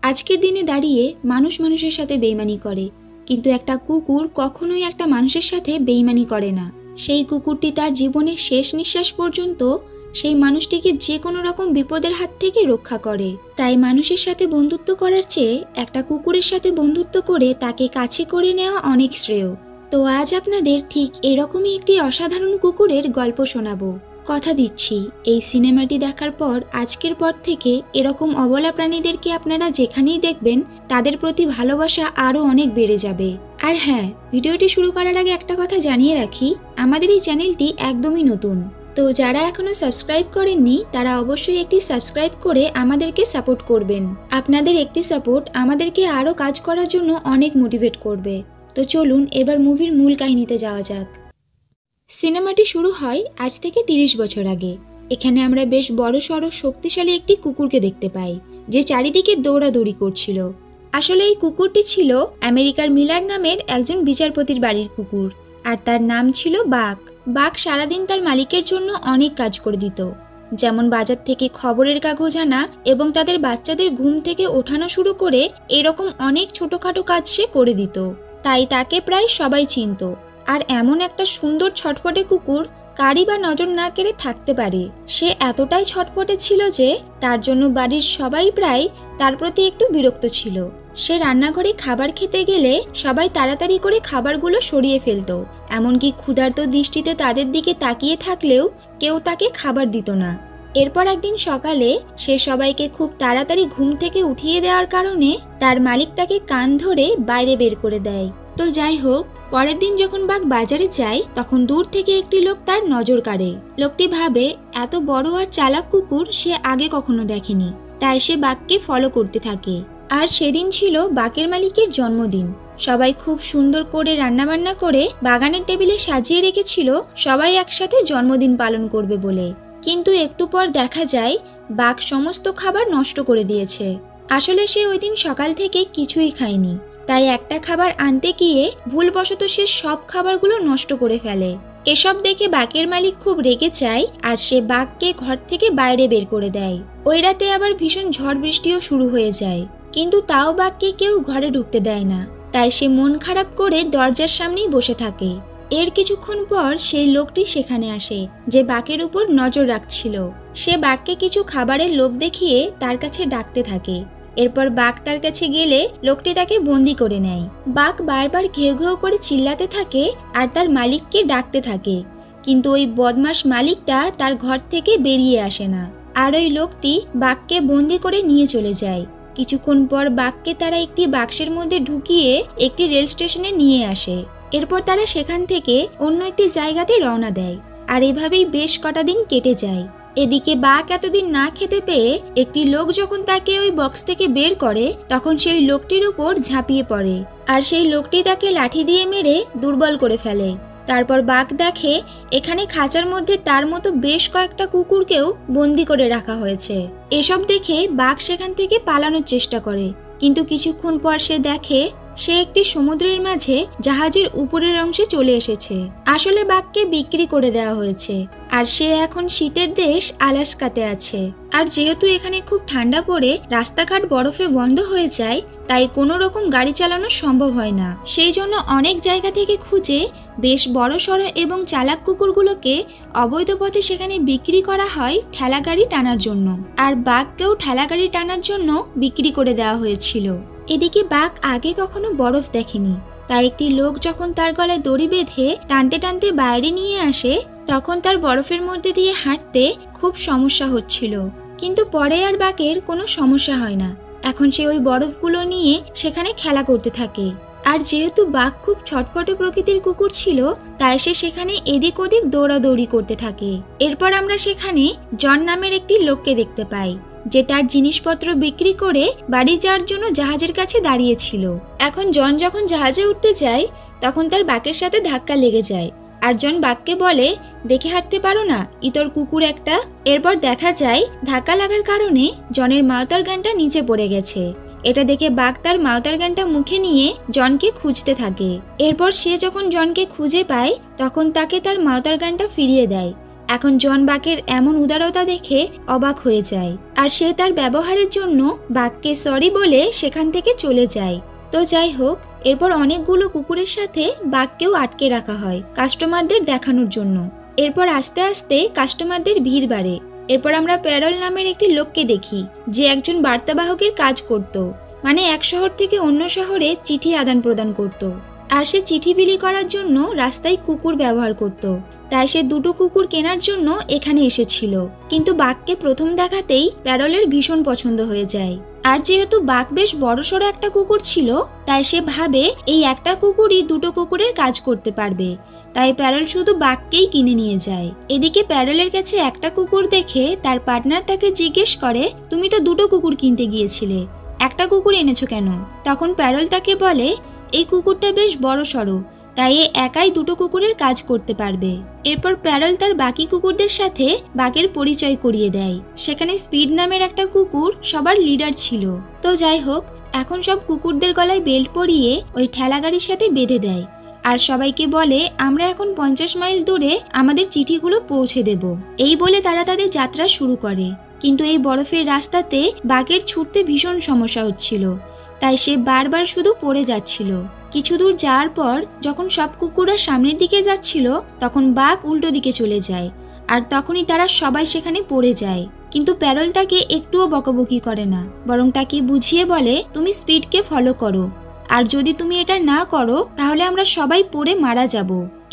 আজকের দিনে দাঁড়িয়ে মানুষ মানুষের সাথে বেইমানি করে, কিন্তু একটা কুকুর কখনোই একটা মানুষের সাথে বেইমানি করে না। সেই কুকুরটি তার জীবনের শেষ নিঃশ্বাস পর্যন্ত সেই মানুষটিকে যে কোনো রকম বিপদের হাত থেকে রক্ষা করে। তাই মানুষের সাথে বন্ধুত্ব করার চেয়ে একটা কুকুরের সাথে বন্ধুত্ব করে তাকে কাছে করে নেওয়া অনেক শ্রেয়। তো আজ আপনাদের ঠিক এরকমই একটি অসাধারণ কুকুরের গল্প শোনাবো। কথা দিচ্ছি, এই সিনেমাটি দেখার পর আজকের পর থেকে এরকম অবলা প্রাণীদেরকে আপনারা যেখানেই দেখবেন তাদের প্রতি ভালোবাসা আরও অনেক বেড়ে যাবে। আর হ্যাঁ, ভিডিওটি শুরু করার আগে একটা কথা জানিয়ে রাখি, আমাদের এই চ্যানেলটি একদমই নতুন। তো যারা এখনো সাবস্ক্রাইব করেননি তারা অবশ্যই একটি সাবস্ক্রাইব করে আমাদেরকে সাপোর্ট করবেন। আপনাদের একটি সাপোর্ট আমাদেরকে আরও কাজ করার জন্য অনেক মোটিভেট করবে। তো চলুন এবার মুভির মূল কাহিনীতে যাওয়া যাক। সিনেমাটি শুরু হয় আজ থেকে 30 বছর আগে। এখানে আমরা বেশ বড়সড় শক্তিশালী একটি কুকুরকে দেখতে পাই, যে চারিদিকে দৌড়াদৌড়ি করছিল। আসলে এই কুকুরটি ছিল আমেরিকার মিলার নামের একজন বিচারপতির বাড়ির কুকুর, আর তার নাম ছিল বাক। বাক সারাদিন তার মালিকের জন্য অনেক কাজ করে দিত, যেমন বাজার থেকে খবরের কাগজ আনা এবং তাদের বাচ্চাদের ঘুম থেকে ওঠানো শুরু করে এরকম অনেক ছোটখাটো কাজ সে করে দিত। তাই তাকে প্রায় সবাই চিনত। আর এমন একটা সুন্দর ছটফটে কুকুর কারই বা নজর না কেড়ে থাকতে পারে। সে এতটাই ছটফটে ছিল যে তার জন্য বাড়ির সবাই প্রায় তার প্রতি একটু বিরক্ত ছিল। সে রান্নাঘরে খাবার খেতে গেলে সবাই তাড়াতাড়ি করে খাবারগুলো সরিয়ে ফেলত, এমনকি ক্ষুধার্ত দৃষ্টিতে তাদের দিকে তাকিয়ে থাকলেও কেউ তাকে খাবার দিত না। এরপর একদিন সকালে সে সবাইকে খুব তাড়াতাড়ি ঘুম থেকে উঠিয়ে দেওয়ার কারণে তার মালিক তাকে কান ধরে বাইরে বের করে দেয়। তো যাই হোক, পরের দিন যখন বাঘ বাজারে যায় তখন দূর থেকে একটি লোক তার নজর কাড়ে। লোকটি ভাবে এত বড় আর চালাক কুকুর সে আগে কখনো দেখেনি, তাই সে বাঘকে ফলো করতে থাকে। আর সেদিন ছিল বাঘের মালিকের জন্মদিন। সবাই খুব সুন্দর করে রান্নাবান্না করে বাগানের টেবিলে সাজিয়ে রেখেছিল সবাই একসাথে জন্মদিন পালন করবে বলে। কিন্তু একটু পর দেখা যায় বাঘ সমস্ত খাবার নষ্ট করে দিয়েছে। আসলে সে ওই দিন সকাল থেকে কিছুই খায়নি, তাই একটা খাবার আনতে গিয়ে ভুলবশত সে সব খাবারগুলো নষ্ট করে ফেলে। এসব দেখে বাঘের মালিক খুব রেগে যায় আর সে বাঘকে ঘর থেকে বাইরে বের করে দেয়। ওই রাতে আবার ভীষণ ঝড় বৃষ্টিও শুরু হয়ে যায়, কিন্তু তাও বাঘকে কেউ ঘরে ঢুকতে দেয় না। তাই সে মন খারাপ করে দরজার সামনেই বসে থাকে। এর কিছুক্ষণ পর সেই লোকটি সেখানে আসে যে বাঘের উপর নজর রাখছিল। সে বাঘকে কিছু খাবারের লোভ দেখিয়ে তার কাছে ডাকতে থাকে। এরপর বাঘ তার কাছে গেলে লোকটি তাকে বন্দি করে নেয়। বাঘ বারবার ঘেউ ঘেউ করে চিল্লাতে থাকে আর তার মালিককে ডাকতে থাকে, কিন্তু ওই বদমাশ মালিকটা তার ঘর থেকে বেরিয়ে আসে না। আর ওই লোকটি বাঘকে বন্দি করে নিয়ে চলে যায়। কিছুক্ষণ পর বাঘকে তারা একটি বাক্সের মধ্যে ঢুকিয়ে একটি রেল স্টেশনে নিয়ে আসে। এরপর তারা সেখান থেকে অন্য একটি জায়গাতে রওনা দেয়। আর এভাবেই বেশ কটা দিন কেটে যায়। এদিকে বাঘ এতদিন না খেতে পেয়ে একটি লোক যখন তাকে ওই বক্স থেকে বের করে তখন সেই লোকটির উপর ঝাঁপিয়ে পড়ে, আর সেই লোকটি তাকে লাঠি দিয়ে মেরে দুর্বল করে ফেলে। তারপর বাঘ দেখে এখানে খাঁচার মধ্যে তার মতো বেশ কয়েকটা কুকুরকেও বন্দি করে রাখা হয়েছে। এসব দেখে বাঘ সেখান থেকে পালানোর চেষ্টা করে, কিন্তু কিছুক্ষণ পর সে দেখে সে একটি সমুদ্রের মাঝে জাহাজের উপরের অংশে চলে এসেছে। আসলে বাঘকে বিক্রি করে দেওয়া হয়েছে, আর সে এখন শীতের দেশ আলাস্কাতে আছে। আর যেহেতু এখানে খুব ঠান্ডা পড়ে রাস্তাঘাট বরফে বন্ধ হয়ে যায়, তাই কোনো রকম গাড়ি চালানো সম্ভব হয় না। সেই জন্য অনেক জায়গা থেকে খুঁজে বেশ বড়সড় এবং চালাক কুকুরগুলোকে অবৈধ পথে সেখানে বিক্রি করা হয় ঠেলা গাড়ি টানার জন্য। আর বাঘকেও ঠেলা গাড়ি টানার জন্য বিক্রি করে দেওয়া হয়েছিল। এদিকে বাঘ আগে কখনো বরফ দেখেনি, তাই একটি লোক যখন তার গলায় দড়ি বেঁধে টানতে টানতে বাইরে নিয়ে আসে তখন তার বরফের মধ্যে দিয়ে হাঁটতে খুব সমস্যা হচ্ছিল। কিন্তু পরে আর বাঘের কোনো সমস্যা হয় না। এখন সে ওই বরফগুলো নিয়ে সেখানে খেলা করতে থাকে। আর যেহেতু বাঘ খুব ছটফটে প্রকৃতির কুকুর ছিল, তাই সে সেখানে এদিক ওদিক দৌড়াদৌড়ি করতে থাকে। এরপর আমরা সেখানে জন নামের একটি লোককে দেখতে পাই, যে তার জিনিসপত্র বিক্রি করে বাড়ি যাওয়ার জন্য জাহাজের কাছে দাঁড়িয়েছিল। এখন জন যখন জাহাজে উঠতে যায় তখন তার বাঘের সাথে ধাক্কা লেগে যায়। আর জন বাঘকে বলে, দেখে হাঁটতে পারো না, ইতর কুকুর একটা। এরপর দেখা যায় ধাক্কা লাগার কারণে জনের মাউতার গানটা নিচে পড়ে গেছে। এটা দেখে বাঘ তার মাউতার গানটা মুখে নিয়ে জনকে খুঁজতে থাকে। এরপর সে যখন জনকে খুঁজে পায় তখন তাকে তার মাউতার গানটা ফিরিয়ে দেয়। এখন জন বাঘের এমন উদারতা দেখে অবাক হয়ে যায়, আর সে তার ব্যবহারের জন্য বাঘকে সরি বলে সেখান থেকে চলে যায়। তো যাই হোক, এরপর অনেকগুলো কুকুরের সাথে বাঘকেও আটকে রাখা হয় কাস্টমারদের দেখানোর জন্য। এরপর আস্তে আস্তে কাস্টমারদের ভিড় বাড়ে। এরপর আমরা প্যারল নামের একটি লোককে দেখি, যে একজন বার্তাবাহকের কাজ করত, মানে এক শহর থেকে অন্য শহরে চিঠি আদান প্রদান করত। আর সে চিঠি বিলি করার জন্য রাস্তায় কুকুর ব্যবহার করত। তাই সে দুটো কুকুর কেনার জন্য এখানে এসেছিল। কিন্তু বাঘকে প্রথম দেখাতেই প্যারলের ভীষণ পছন্দ হয়ে যায়। আর যেহেতু বাঘ বেশ বড়সড় একটা কুকুর ছিল, তাই সে ভাবে এই একটা কুকুরই দুটো কুকুরের কাজ করতে পারবে। তাই প্যারল শুধু বাঘকেই কিনে নিয়ে যায়। এদিকে প্যারলের কাছে একটা কুকুর দেখে তার পার্টনার তাকে জিজ্ঞেস করে, তুমি তো দুটো কুকুর কিনতে গিয়েছিলে, একটা কুকুর এনেছো কেন? তখন প্যারল তাকে বলে, এই কুকুরটা বেশ বড় সড়ো, তাই এ একাই দুটো কুকুরের কাজ করতে পারবে। এরপর প্যারল তার বাকি কুকুরদের সাথে বাঘের পরিচয় করিয়ে দেয়। সেখানে স্পিড নামের একটা কুকুর সবার লিডার ছিল। তো যাই হোক, এখন সব কুকুরদের গলায় বেল্ট পরিয়ে ওই ঠেলাগাড়ির সাথে বেঁধে দেয়, আর সবাইকে বলে আমরা এখন 50 মাইল দূরে আমাদের চিঠিগুলো পৌঁছে দেব। এই বলে তারা তাদের যাত্রা শুরু করে। কিন্তু এই বরফের রাস্তাতে বাঘের ছুটতে ভীষণ সমস্যা হচ্ছিল, তাই সে বারবার শুধু পড়ে যাচ্ছিল। কিছু দূর যাওয়ার পর যখন সব কুকুররা সামনের দিকে যাচ্ছিল, তখন বাঘ উল্টো দিকে চলে যায়, আর তখনই তারা সবাই সেখানে পড়ে যায়। কিন্তু প্যারল তাকে একটুও বকাবকি করে না, বরং তাকে বুঝিয়ে বলে, তুমি স্পিডকে ফলো করো, আর যদি তুমি এটা না করো তাহলে আমরা সবাই পড়ে মারা যাব।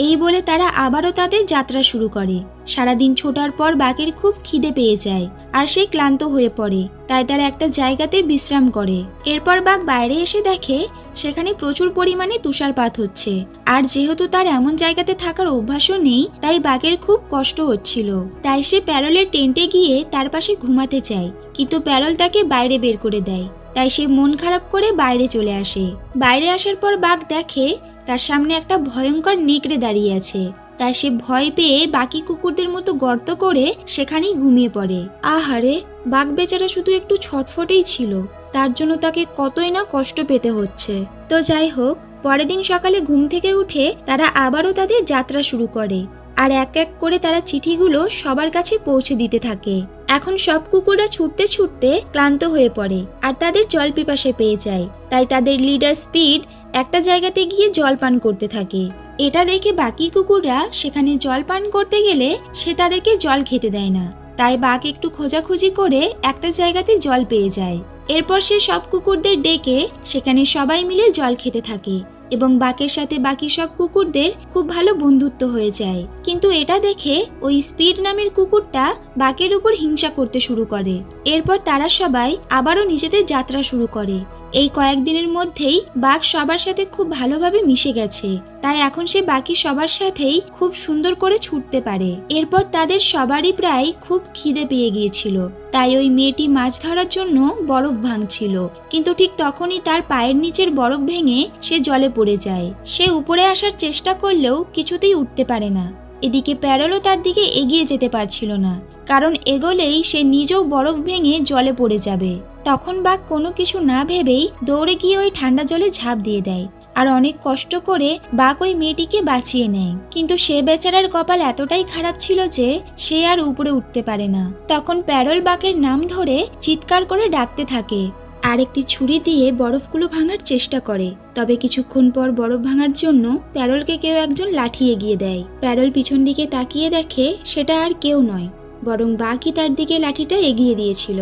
এই বলে তারা আবারও তাদের যাত্রা শুরু করে। সারাদিন ছোটার পর বাঘের খুব খিদে পেয়ে যায়, আর সে ক্লান্ত হয়ে পড়ে। তাই তারা একটা জায়গাতে বিশ্রাম করে। এরপর বাঘ বাইরে এসে দেখে সেখানে প্রচুর পরিমাণে তুষারপাত হচ্ছে, আর যেহেতু তার এমন জায়গাতে থাকার অভ্যাসও নেই, তাই বাঘের খুব কষ্ট হচ্ছিল। তাই সে প্যারলের টেন্টে গিয়ে তার পাশে ঘুমাতে চায়, কিন্তু প্যারল তাকে বাইরে বের করে দেয়। তাই সে মন খারাপ করে বাইরে চলে আসে। বাইরে আসার পর বাঘ দেখে তার সামনে একটা ভয়ঙ্কর নেকড়ে দাঁড়িয়ে আছে। তাই সে ভয় পেয়ে বাকি কুকুরদের মতো গর্ত করে সেখানেই ঘুমিয়ে পড়ে। আহারে, বাঘ বেচারা শুধু একটু ছটফটেই ছিল, তার জন্য তাকে কতই না কষ্ট পেতে হচ্ছে। তো যাই হোক, পরের দিন সকালে ঘুম থেকে উঠে তারা আবারও তাদের যাত্রা শুরু করে, আর এক এক করে তারা চিঠিগুলো সবার কাছে পৌঁছে দিতে থাকে। এখন সব কুকুররা ছুটতে ছুটতে ক্লান্ত হয়ে পড়ে, আর তাদের জল পিপাসে পেয়ে যায়। তাই তাদের লিডার স্পিড একটা জায়গাতে গিয়ে জল পান করতে থাকে। এটা দেখে বাকি কুকুররা সেখানে জল পান করতে গেলে সে তাদেরকে জল খেতে দেয় না। তাই বাঘ একটু খোঁজাখুঁজি করে একটা জায়গাতে জল পেয়ে যায়। এরপর সে সব কুকুরদের ডেকে সেখানে সবাই মিলে জল খেতে থাকে, এবং বাঘের সাথে বাকি সব কুকুরদের খুব ভালো বন্ধুত্ব হয়ে যায়। কিন্তু এটা দেখে ওই স্পিড নামের কুকুরটা বাঘের উপর হিংসা করতে শুরু করে। এরপর তারা সবাই আবারও নিজেদের যাত্রা শুরু করে। এই কয়েকদিনের মধ্যেই বাঘ সবার সাথে খুব ভালোভাবে মিশে গেছে, তাই এখন সে বাকি সবার সাথেই খুব সুন্দর করে ছুটতে পারে। এরপর তাদের সবারই প্রায় খুব খিদে পেয়ে গিয়েছিল, তাই ওই মেয়েটি মাছ ধরার জন্য বরফ ভাঙছিল। কিন্তু ঠিক তখনই তার পায়ের নিচের বরফ ভেঙে সে জলে পড়ে যায়। সে উপরে আসার চেষ্টা করলেও কিছুতেই উঠতে পারে না। এদিকে প্যারলও তার দিকে এগিয়ে যেতে পারছিল না, কারণ এগোলেই সে নিজেও বরফ ভেঙে জলে পড়ে যাবে। তখন বাঘ কোনো কিছু না ভেবেই দৌড়ে গিয়ে ওই ঠান্ডা জলে ঝাঁপ দিয়ে দেয়, আর অনেক কষ্ট করে বাঘ ওই মেয়েটিকে বাঁচিয়ে নেয়। কিন্তু সে বেচারার কপাল এতটাই খারাপ ছিল যে সে আর উপরে উঠতে পারে না। তখন প্যারল বাঘের নাম ধরে চিৎকার করে ডাকতে থাকে, আর একটি ছুরি দিয়ে বরফগুলো ভাঙার চেষ্টা করে। তবে কিছুক্ষণ পর বরফ ভাঙার জন্য প্যারলকে কেউ একজন লাঠি এগিয়ে দেয়। প্যারল পিছন দিকে তাকিয়ে দেখে সেটা আর কেউ নয়, বরং বাঘই তার দিকে লাঠিটা এগিয়ে দিয়েছিল।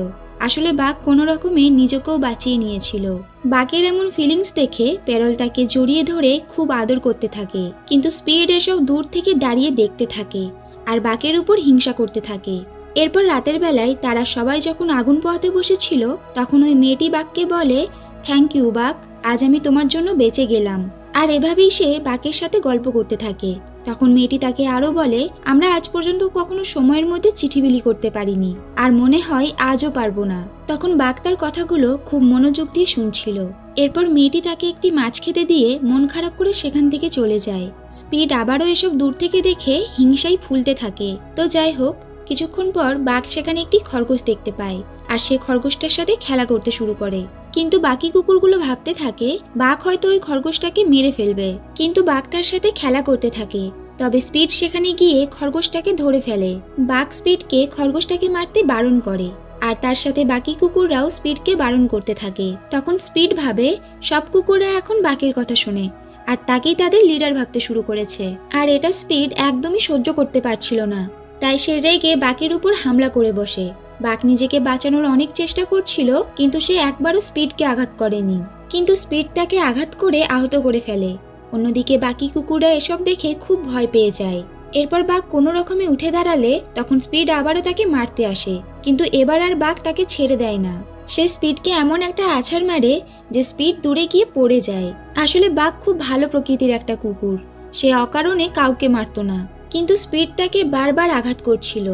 আসলে বাঘ কোনো রকমে নিজেকেও বাঁচিয়ে নিয়েছিল। বাঘের এমন ফিলিংস দেখে প্যারল তাকে জড়িয়ে ধরে খুব আদর করতে থাকে, কিন্তু স্পিড এসব দূর থেকে দাঁড়িয়ে দেখতে থাকে, আর বাঘের উপর হিংসা করতে থাকে। এরপর রাতের বেলায় তারা সবাই যখন আগুন পোহাতে বসেছিল, তখন ওই মেয়েটি বাঘকে বলে, থ্যাংক ইউ বাঘ, আজ আমি তোমার জন্য বেঁচে গেলাম। আর এভাবেই সে বাঘের সাথে গল্প করতে থাকে। তখন মেয়েটি তাকে আরো বলে, আমরা আজ পর্যন্ত কখনো সময়ের মধ্যে চিঠি বিলি করতে পারিনি, আর মনে হয় আজও পারবো না। তখন বাঘ তার কথাগুলো খুব মনোযোগ দিয়ে শুনছিল। এরপর মেয়েটি তাকে একটি মাছ খেতে দিয়ে মন খারাপ করে সেখান থেকে চলে যায়। স্পিড আবারও এসব দূর থেকে দেখে হিংসায় ফুলতে থাকে। তো যাই হোক, কিছুক্ষণ পর বাঘ সেখানে একটি খরগোশ দেখতে পায়, আর সে খরগোশটার সাথে খেলা করতে শুরু করে। কিন্তু বাকি কুকুরগুলো ভাবতে থাকে বাঘ হয়তো ওই খরগোশটাকে মেরে ফেলবে, কিন্তু বাঘ তার সাথে খেলা করতে থাকে। তবে স্পিড সেখানে গিয়ে খরগোশটাকে ধরে ফেলে। বাঘ স্পিডকে খরগোশটাকে মারতে বারণ করে, আর তার সাথে বাকি কুকুররাও স্পিডকে বারণ করতে থাকে। তখন স্পিড ভাবে সব কুকুররা এখন বাঘের কথা শুনে, আর তাকেই তাদের লিডার ভাবতে শুরু করেছে। আর এটা স্পিড একদমই সহ্য করতে পারছিল না, তাই সে রেগে বাঘের উপর হামলা করে বসে। বাঘ নিজেকে বাঁচানোর অনেক চেষ্টা করছিল, কিন্তু সে একবারও স্পিডকে আঘাত করেনি, কিন্তু স্পিড তাকে আঘাত করে আহত করে ফেলে। অন্যদিকে বাকি কুকুররা এসব দেখে খুব ভয় পেয়ে যায়। এরপর বাঘ কোনো রকমে উঠে দাঁড়ালে তখন স্পিড আবারও তাকে মারতে আসে, কিন্তু এবার আর বাঘ তাকে ছেড়ে দেয় না। সে স্পিডকে এমন একটা আছাড় মারে যে স্পিড দূরে গিয়ে পড়ে যায়। আসলে বাঘ খুব ভালো প্রকৃতির একটা কুকুর, সে অকারণে কাউকে মারত না, কিন্তু স্পিড তাকে বারবার আঘাত করছিল,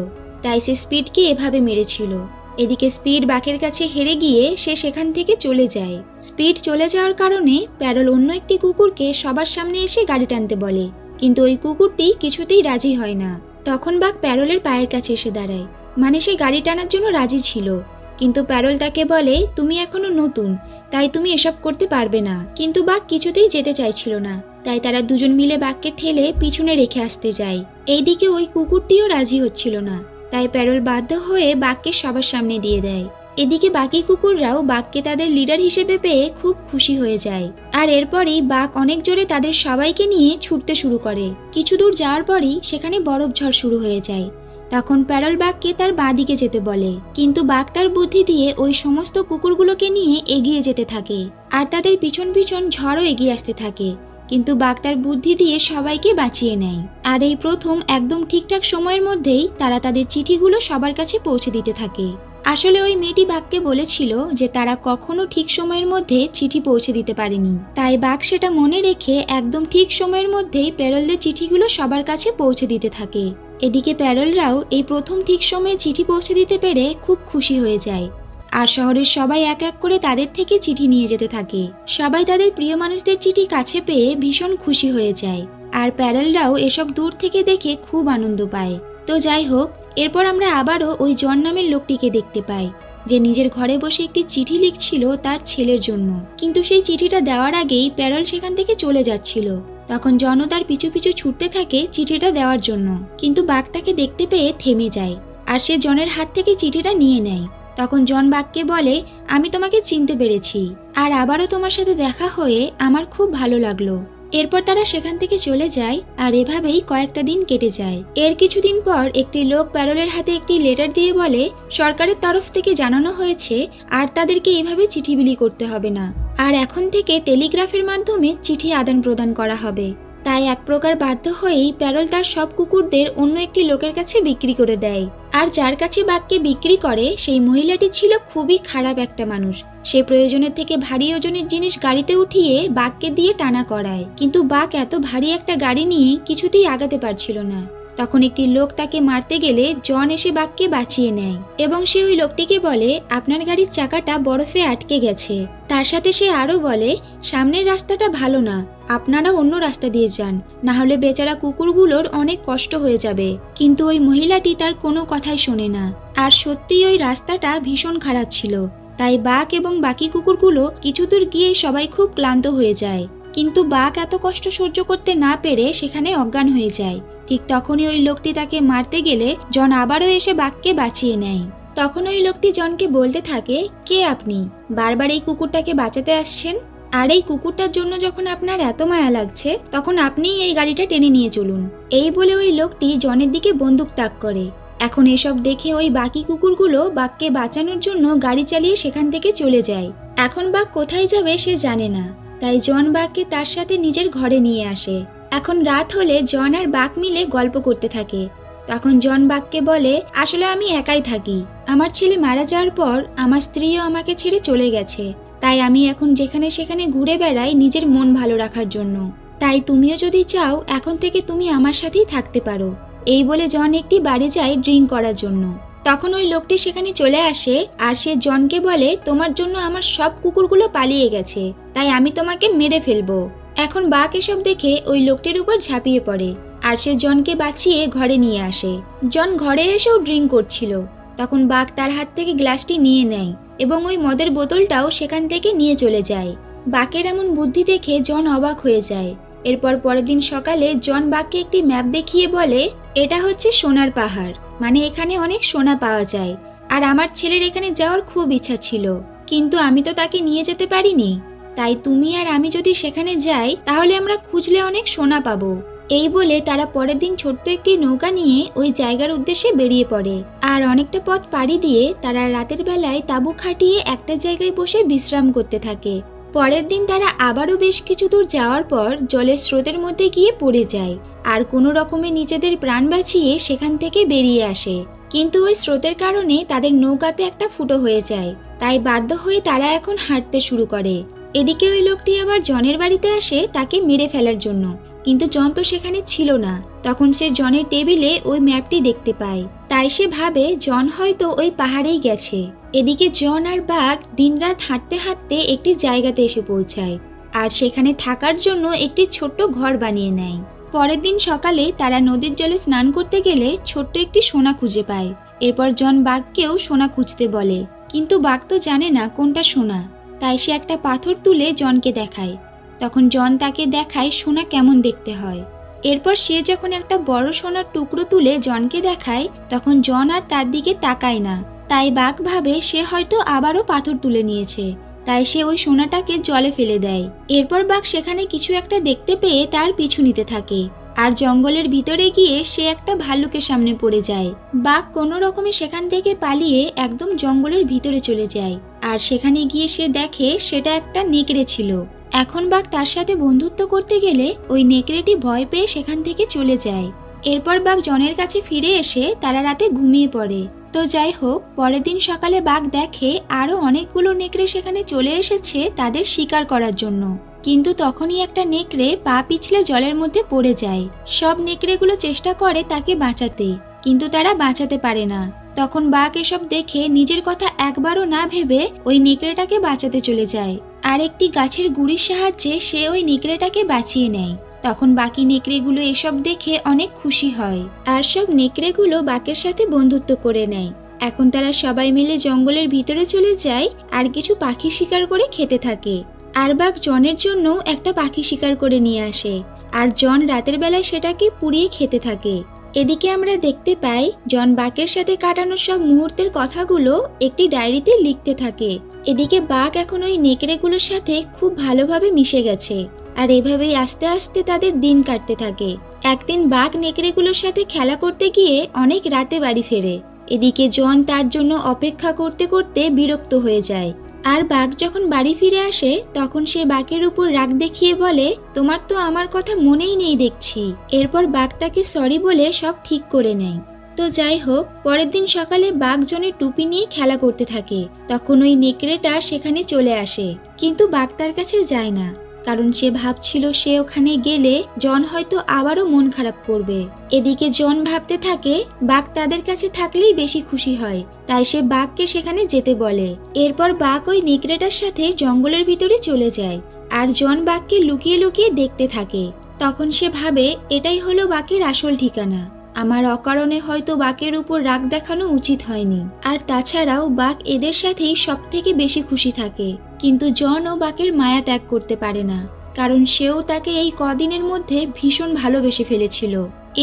তাই সে স্পিডকে এভাবে মেরেছিল। এদিকে স্পিড বাঘের কাছে হেরে গিয়ে সে সেখান থেকে চলে যায়। স্পিড চলে যাওয়ার কারণে প্যারল অন্য একটি কুকুরকে সবার সামনে এসে গাড়ি টানতে বলে, কিন্তু ওই কুকুরটি কিছুতেই রাজি হয় না। তখন বাঘ প্যারলের পায়ের কাছে এসে দাঁড়ায়, মানে সে গাড়ি টানার জন্য রাজি ছিল, কিন্তু প্যারল তাকে বলে তুমি এখনো নতুন, তাই তুমি এসব করতে পারবে না। কিন্তু বাঘ কিছুতেই যেতে চাইছিল না, তাই তারা দুজন মিলে বাঘকে ঠেলে পিছনে রেখে আসতে যায়। এইদিকে ওই কুকুরটিও রাজি হচ্ছিল না, তাই প্যারল বাধ্য হয়ে বাঘকে সবার সামনে দিয়ে দেয়। এদিকে বাকি কুকুররাও বাঘকে তাদের লিডার হিসেবে পেয়ে খুব খুশি হয়ে যায়। আর এরপরই বাঘ অনেক জোরে তাদের সবাইকে নিয়ে ছুটতে শুরু করে। কিছু দূর যাওয়ার পরই সেখানে বরফ ঝড় শুরু হয়ে যায়। তখন প্যারল বাঘকে তার বাঁ দিকে যেতে বলে, কিন্তু বাঘ তার বুদ্ধি দিয়ে ওই সমস্ত কুকুরগুলোকে নিয়ে এগিয়ে যেতে থাকে, আর তাদের পিছন পিছন ঝড়ও এগিয়ে আসতে থাকে। কিন্তু বাঘ তার বুদ্ধি দিয়ে সবাইকে বাঁচিয়ে নেয়। আর এই প্রথম একদম ঠিকঠাক সময়ের মধ্যেই তারা তাদের চিঠিগুলো সবার কাছে পৌঁছে দিতে থাকে। আসলে ওই মেয়েটি বাঘকে বলেছিল যে তারা কখনো ঠিক সময়ের মধ্যে চিঠি পৌঁছে দিতে পারেনি, তাই বাঘ সেটা মনে রেখে একদম ঠিক সময়ের মধ্যেই প্যারলদের চিঠিগুলো সবার কাছে পৌঁছে দিতে থাকে। এদিকে প্যারলরাও এই প্রথম ঠিক সময়ে চিঠি পৌঁছে দিতে পেরে খুব খুশি হয়ে যায়, আর শহরের সবাই এক এক করে তাদের থেকে চিঠি নিয়ে যেতে থাকে। সবাই তাদের প্রিয় মানুষদের চিঠি কাছে পেয়ে ভীষণ খুশি হয়ে যায়, আর প্যারলরাও এসব দূর থেকে দেখে খুব আনন্দ পায়। তো যাই হোক, এরপর আমরা আবারও ওই জন নামের লোকটিকে দেখতে পাই, যে নিজের ঘরে বসে একটি চিঠি লিখছিল তার ছেলের জন্য। কিন্তু সেই চিঠিটা দেওয়ার আগেই প্যারল সেখান থেকে চলে যাচ্ছিল। তখন জনও তার পিছু পিছু ছুটতে থাকে চিঠিটা দেওয়ার জন্য, কিন্তু বাঘ তাকে দেখতে পেয়ে থেমে যায়, আর সে জনের হাত থেকে চিঠিটা নিয়ে নেয়। তখন জন বাঘকে বলে, আমি তোমাকে চিনতে পেরেছি, আর আবারও তোমার সাথে দেখা হয়ে আমার খুব ভালো লাগলো। এরপর তারা সেখান থেকে চলে যায়, আর এভাবেই কয়েকটা দিন কেটে যায়। এর কিছুদিন পর একটি লোক প্যারলের হাতে একটি লেটার দিয়ে বলে, সরকারের তরফ থেকে জানানো হয়েছে আর তাদেরকে এভাবে চিঠি বিলি করতে হবে না, আর এখন থেকে টেলিগ্রাফের মাধ্যমে চিঠি আদান প্রদান করা হবে। তাই এক প্রকার বাধ্য হয়েই প্যারল তার সব কুকুরদের অন্য একটি লোকের কাছে বিক্রি করে দেয়। আর যার কাছে বাঘকে বিক্রি করে সেই মহিলাটি ছিল খুবই খারাপ একটা মানুষ। সে প্রয়োজনের থেকে ভারী ওজনের জিনিস গাড়িতে উঠিয়ে বাঘকে দিয়ে টানা করায়, কিন্তু বাঘ এত ভারী একটা গাড়ি নিয়ে কিছুতেই আগাতে পারছিল না। তখন একটি লোক তাকে মারতে গেলে জন এসে বাঘকে বাঁচিয়ে নেয়, এবং সে ওই লোকটিকে বলে, আপনার গাড়ির চাকাটা বরফে আটকে গেছে। তার সাথে সে আরো বলে, সামনের রাস্তাটা ভালো না, আপনারা অন্য রাস্তা দিয়ে যান, না হলে বেচারা কুকুরগুলোর অনেক কষ্ট হয়ে যাবে। কিন্তু ওই মহিলাটি তার কোনো কথাই শোনে না, আর সত্যিই ওই রাস্তাটা ভীষণ খারাপ ছিল। তাই বাঘ এবং বাকি কুকুরগুলো কিছু দূর গিয়ে সবাই খুব ক্লান্ত হয়ে যায়, কিন্তু বাঘ এত কষ্ট সহ্য করতে না পেরে সেখানে অজ্ঞান হয়ে যায়। ঠিক তখনই ওই লোকটি তাকে মারতে গেলে জন আবারও এসে বাঘকে বাঁচিয়ে নেয়। তখন ওই লোকটি জনকে বলতে থাকে, কে আপনি? বারবার এই কুকুরটাকে বাঁচাতে আসছেন, আর এই কুকুরটার জন্য যখন আপনার এত মায়া লাগছে তখন আপনিই এই গাড়িটা টেনে নিয়ে চলুন। এই বলে ওই লোকটি জনের দিকে বন্দুক তাক করে। এখন এসব দেখে ওই বাকি কুকুরগুলো বাঘকে বাঁচানোর জন্য গাড়ি চালিয়ে সেখান থেকে চলে যায়। এখন বাঘ কোথায় যাবে সে জানে না, তাই জন বাঘকে তার সাথে নিজের ঘরে নিয়ে আসে। এখন রাত হলে জন আর বাঘ মিলে গল্প করতে থাকে। তখন জন বাঘকে বলে, আসলে আমি একাই থাকি, আমার ছেলে মারা যাওয়ার পর আমার স্ত্রীও আমাকে ছেড়ে চলে গেছে, তাই আমি এখন যেখানে সেখানে ঘুরে বেড়াই নিজের মন ভালো রাখার জন্য। তাই তুমিও যদি চাও এখন থেকে তুমি আমার সাথেই থাকতে পারো। এই বলে জন একটি বাড়ি যায় ড্রিঙ্ক করার জন্য। তখন ওই লোকটি সেখানে চলে আসে, আর সে জনকে বলে, তোমার জন্য আমার সব কুকুরগুলো পালিয়ে গেছে, তাই আমি তোমাকে মেরে ফেলবো। এখন বাঘ এসব দেখে ওই লোকটির উপর ঝাঁপিয়ে পড়ে, আর সে জনকে বাঁচিয়ে ঘরে নিয়ে আসে। জন ঘরে এসেও ড্রিঙ্ক করছিল, তখন বাঘ তার হাত থেকে গ্লাসটি নিয়ে নেয় এবং ওই মদের বোতলটাও সেখান থেকে নিয়ে চলে যায়। বাঘের এমন বুদ্ধি দেখে জন অবাক হয়ে যায়, এরপর পরের দিন সকালে জন বাঘকে একটি ম্যাপ দেখিয়ে বলে, এটা হচ্ছে সোনার পাহাড়, মানে এখানে অনেক সোনা পাওয়া যায়। আর আমার ছেলের এখানে যাওয়ার খুব ইচ্ছা ছিল, কিন্তু আমি তো তাকে নিয়ে যেতে পারিনি। তাই তুমি আর আমি যদি সেখানে যাই তাহলে আমরা খুঁজলে অনেক সোনা পাবো। এই বলে তারা পরের দিন ছোট্ট একটি নৌকা নিয়ে ওই জায়গার উদ্দেশ্যে বেরিয়ে পড়ে। আর অনেকটা পথ পাড়ি দিয়ে তারা রাতের বেলায় তাঁবু খাটিয়ে একটা জায়গায় বসে বিশ্রাম করতে থাকে। পরের দিন তারা আবারও বেশ কিছু দূর যাওয়ার পর জলের স্রোতের মধ্যে গিয়ে পড়ে যায় আর কোনো রকমে নিজেদের প্রাণ বাঁচিয়ে সেখান থেকে বেরিয়ে আসে। কিন্তু ওই স্রোতের কারণে তাদের নৌকাতে একটা ফুটো হয়ে যায়, তাই বাধ্য হয়ে তারা এখন হাঁটতে শুরু করে। এদিকে ওই লোকটি আবার জনের বাড়িতে আসে তাকে মেরে ফেলার জন্য, কিন্তু জন তো সেখানে ছিল না। তখন সে জনের টেবিলে ওই ম্যাপটি দেখতে পায়, তাই সে ভাবে জন হয়তো ওই পাহাড়েই গেছে। এদিকে জন আর বাঘ দিনরাত হাঁটতে হাঁটতে একটি জায়গাতে এসে পৌঁছায় আর সেখানে থাকার জন্য একটি ছোট্ট ঘর বানিয়ে নেয়। পরের দিন সকালে তারা নদীর জলে স্নান করতে গেলে ছোট্ট একটি সোনা খুঁজে পায়। এরপর জন বাঘকেও সোনা খুঁজতে বলে, কিন্তু বাঘ তো জানে না কোনটা সোনা, তাই সে একটা পাথর তুলে জনকে দেখায়। তখন জন তাকে দেখায় সোনা কেমন দেখতে হয়। এরপর সে যখন একটা বড় সোনার টুকরো তুলে জনকে দেখায়, তখন জন আর তার দিকে তাকায় না। তাই বাঘ ভাবে সে হয়তো আবারও পাথর তুলে নিয়েছে, তাই সে ওই সোনাটাকে জলে ফেলে দেয়। এরপর বাঘ সেখানে কিছু একটা দেখতে পেয়ে তার পিছু নিতে থাকে আর জঙ্গলের ভিতরে গিয়ে সে একটা ভাল্লুকের সামনে পড়ে যায়। বাঘ কোনো রকমে সেখান থেকে পালিয়ে একদম জঙ্গলের ভিতরে চলে যায় আর সেখানে গিয়ে সে দেখে সেটা একটা নেকড়ে ছিল। এখন বাঘ তার সাথে বন্ধুত্ব করতে গেলে ওই নেকড়েটি ভয় পেয়ে সেখান থেকে চলে যায়। এরপর বাঘ জনের কাছে ফিরে এসে তারা রাতে ঘুমিয়ে পড়ে। তো যাই হোক, পরের দিন সকালে বাঘ দেখে আরো অনেকগুলো নেকড়ে সেখানে চলে এসেছে তাদের শিকার করার জন্য। কিন্তু তখনই একটা নেকড়ে পা পিছলে জলের মধ্যে পড়ে যায়। সব নেকড়েগুলো চেষ্টা করে তাকে বাঁচাতে, কিন্তু তারা বাঁচাতে পারে না। তখন বাঘ এসব দেখে নিজের কথা একবারও না ভেবে ওই নেকড়েটাকে বাঁচাতে চলে যায় আর একটি গাছের গুড়ির সাহায্যে সে ওই নেকড়েটাকে বাঁচিয়ে নেয়। তখন বাকি নেকড়েগুলো এসব দেখে অনেক খুশি হয় আর সব নেকড়েগুলো বাঘের সাথে বন্ধুত্ব করে নেয়। এখন তারা সবাই মিলে জঙ্গলের ভিতরে চলে যায় আর কিছু পাখি শিকার করে খেতে থাকে। আর বাঘ জনের জন্য একটা পাখি শিকার করে নিয়ে আসে আর জন রাতের বেলায় সেটাকে পুড়িয়ে খেতে থাকে। এদিকে আমরা দেখতে পাই জন বাঘের সাথে কাটানো সব মুহূর্তের কথাগুলো একটি ডায়েরিতে লিখতে থাকে। এদিকে বাঘ এখন ওই নেকড়েগুলোর সাথে খুব ভালোভাবে মিশে গেছে আর এভাবেই আস্তে আস্তে তাদের দিন কাটতে থাকে। একদিন বাঘ নেকড়েগুলোর সাথে খেলা করতে গিয়ে অনেক রাতে বাড়ি ফেরে। এদিকে জন তার জন্য অপেক্ষা করতে করতে বিরক্ত হয়ে যায়। আর বাঘ যখন বাড়ি ফিরে আসে তখন সে বাঘের উপর রাগ দেখিয়ে বলে, তোমার তো আমার কথা মনেই নেই দেখছি। এরপর বাঘ তাকে সরি বলে সব ঠিক করে নেয়। তো যাই হোক, পরের দিন সকালে বাঘ জনের টুপি নিয়ে খেলা করতে থাকে। তখন ওই নেকড়েটা সেখানে চলে আসে, কিন্তু বাঘ তার কাছে যায় না, কারণ সে ভাবছিল সে ওখানে গেলে জন হয়তো আবারও মন খারাপ করবে। এদিকে জন ভাবতে থাকে বাঘ তাদের কাছে থাকলেই বেশি খুশি হয়, তাই সে বাঘকে সেখানে যেতে বলে। এরপর বাঘ ওই নেকড়েটার সাথে জঙ্গলের ভিতরে চলে যায় আর জন বাঘকে লুকিয়ে লুকিয়ে দেখতে থাকে। তখন সে ভাবে এটাই হলো বাঘের আসল ঠিকানা। আমার অকারণে হয়তো বাঘের উপর রাগ দেখানো উচিত হয়নি। আর তাছাড়াও বাঘ এদের সাথেই সব থেকে বেশি খুশি থাকে। কিন্তু জন ও বাঘের মায়া ত্যাগ করতে পারে না, কারণ সেও তাকে এই কদিনের মধ্যে ভীষণ ভালোবেসে ফেলেছিল।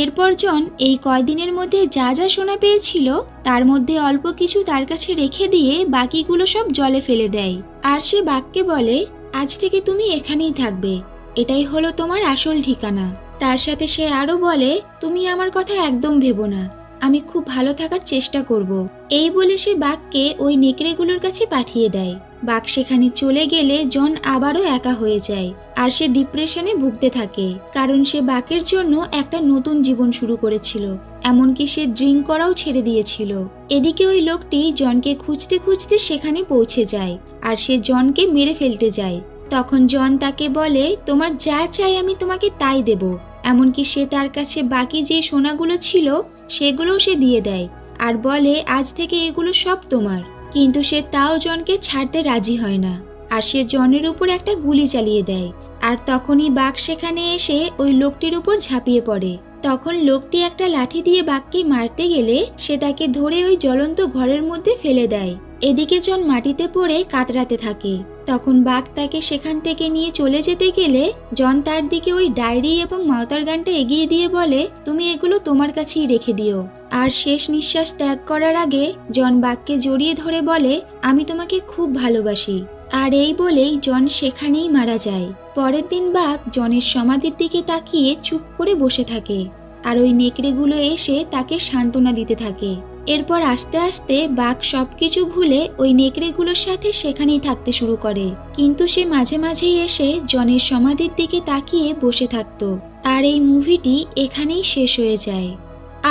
এরপর জন এই কয়দিনের মধ্যে যা যা সোনা পেয়েছিল তার মধ্যে অল্প কিছু তার কাছে রেখে দিয়ে বাকিগুলো সব জলে ফেলে দেয়। আর সে বাঘকে বলে, আজ থেকে তুমি এখানেই থাকবে, এটাই হলো তোমার আসল ঠিকানা। তার সাথে সে আরো বলে, তুমি আমার কথা একদম ভেবো না, আমি খুব ভালো থাকার চেষ্টা করব। এই বলে সে বাঘকে ওই নেকড়েগুলোর কাছে পাঠিয়ে দেয়। বাঘ সেখানে চলে গেলে জন আবারও একা হয়ে যায় আর সে ডিপ্রেশনে ভুগতে থাকে, কারণ সে বাঘের জন্য একটা নতুন জীবন শুরু করেছিল, এমনকি সে ড্রিঙ্ক করাও ছেড়ে দিয়েছিল। এদিকে ওই লোকটি জনকে খুঁজতে খুঁজতে সেখানে পৌঁছে যায় আর সে জনকে মেরে ফেলতে যায়। তখন জন তাকে বলে, তোমার যা চাই আমি তোমাকে তাই দেব। এমনকি সে তার কাছে বাকি যে সোনাগুলো ছিল সেগুলোও সে দিয়ে দেয় আর বলে, আজ থেকে এগুলো সব তোমার। কিন্তু সে তাও জনকে ছাড়তে রাজি হয় না আর সে জনের উপর একটা গুলি চালিয়ে দেয়। আর তখনই বাঘ সেখানে এসে ওই লোকটির উপর ঝাঁপিয়ে পড়ে। তখন লোকটি একটা লাঠি দিয়ে বাঘকে মারতে গেলে সে তাকে ধরে ওই জ্বলন্ত ঘরের মধ্যে ফেলে দেয়। এদিকে জন মাটিতে পড়ে কাতরাতে থাকে। তখন বাঘ তাকে সেখান থেকে নিয়ে চলে যেতে গেলে জন তার দিকে ওই ডায়েরি এবং মাউথার গানটা এগিয়ে দিয়ে বলে, তুমি এগুলো তোমার কাছেই রেখে দিও। আর শেষ নিঃশ্বাস ত্যাগ করার আগে জন বাঘকে জড়িয়ে ধরে বলে, আমি তোমাকে খুব ভালোবাসি। আর এই বলেই জন সেখানেই মারা যায়। পরের দিন বাঘ জনের সমাধির দিকে তাকিয়ে চুপ করে বসে থাকে, আর ওই নেকড়েগুলো এসে তাকে সান্ত্বনা দিতে থাকে। এরপর আস্তে আস্তে বাঘ সবকিছু ভুলে ওই নেকড়েগুলোর সাথে সেখানেই থাকতে শুরু করে, কিন্তু সে মাঝে মাঝেই এসে জনের সমাধির দিকে তাকিয়ে বসে থাকতো। আর এই মুভিটি এখানেই শেষ হয়ে যায়।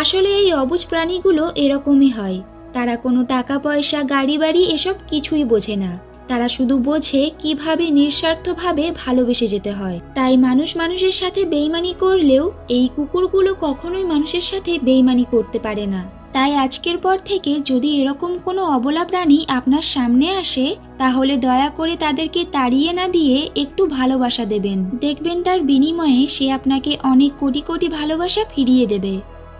আসলে এই অবুঝ প্রাণীগুলো এরকমই হয়, তারা কোনো টাকা পয়সা গাড়ি বাড়ি এসব কিছুই বোঝে না। তারা শুধু বোঝে কিভাবে নিঃস্বার্থভাবে ভালোবেসে যেতে হয়। তাই মানুষ মানুষের সাথে বেইমানি করলেও এই কুকুরগুলো কখনোই মানুষের সাথে বেইমানি করতে পারে না। তাই আজকের পর থেকে যদি এরকম কোনো অবলা প্রাণী আপনার সামনে আসে, তাহলে দয়া করে তাদেরকে তাড়িয়ে না দিয়ে একটু ভালোবাসা দেবেন। দেখবেন তার বিনিময়ে সে আপনাকে অনেক কোটি কোটি ভালোবাসা ফিরিয়ে দেবে।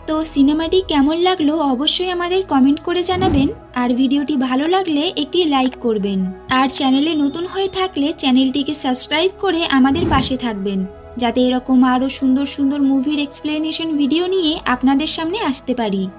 তো সিনেমাটি কেমন লাগলো অবশ্যই আমাদের কমেন্ট করে জানাবেন। আর ভিডিওটি ভালো লাগলে একটি লাইক করবেন। আর চ্যানেলে নতুন হয়ে থাকলে চ্যানেলটিকে সাবস্ক্রাইব করে আমাদের পাশে থাকবেন, যাতে এরকম আরও সুন্দর সুন্দর মুভির এক্সপ্লেনেশন ভিডিও নিয়ে আপনাদের সামনে আসতে পারি।